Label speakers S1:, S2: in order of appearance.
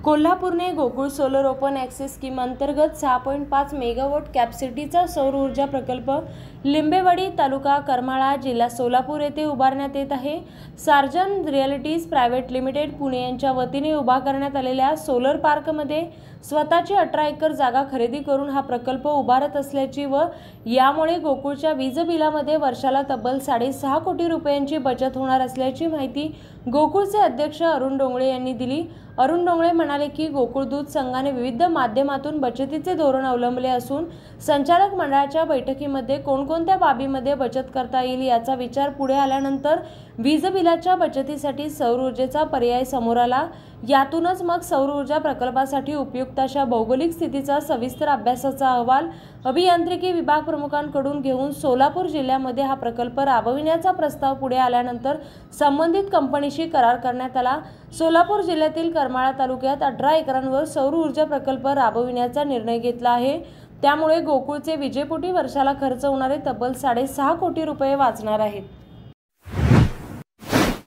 S1: कोल्हापूरने Gokul solar open access scheme अंतर्गत 6.5 megawatt कॅपॅसिटीचा सौर ऊर्जा प्रकल्प लिंबेवाडी तालुका करमाळा जिल्हा सोलापूर येथे उभारण्यात येत आहे। सार्जन रिअल्टीज प्रायव्हेट लिमिटेड पुणे यांच्या वतीने उभा करण्यात आलेल्या सोलर पार्कमध्ये स्वतःची 18 एकर जागा खरेदी करून हा प्रकल्प उभारत असल्याची व यामुळे गोकुळच्या वीज बिलामध्ये वर्षाला तब्बल 6.5 कोटी रुपयांची बचत होणार असल्याची माहिती गोकुळचे अध्यक्ष अरुण डोंगळे यांनी दिली। अरुण डोंगळे म्हणाले की गोकुळ दूध संघाने विविध माध्यमातून बचतीचे धोरण अवलंबले असून संचालक मंडळाच्या बैठकीमध्ये कोणकोणत्या बाबीमध्ये बचत करता येईल याचा विचार पुढे आल्यानंतर वीज बिलाच्या बचतीसाठी सौर ऊर्जेचा पर्याय समोर आला। यातूनच मग सौर ऊर्जा प्रकल्पासाठी उपयुक्त अशा भौगोलिक स्थितीचा सविस्तर अभ्यासाचा अहवाल अभियांत्रिकी विभाग प्रमुखांकडून घेऊन सोलापूर जिल्ह्यामध्ये हा प्रकल्प राबविण्याचा प्रस्ताव पुढे आल्यानंतर संबंधित कंपनीशी करार करण्यात आला। सोलापूर जिल्ह्यातील करमाळा तालुक्यात 18 एकरांवर सौर ऊर्जा प्रकल्प राबविण्याचा निर्णय घेतला आहे। त्यामुळे गोकुळचे विजेपोटी वर्षाला खर्च होणारे तब्बल 6.5 कोटी रुपये वाचणार आहेत।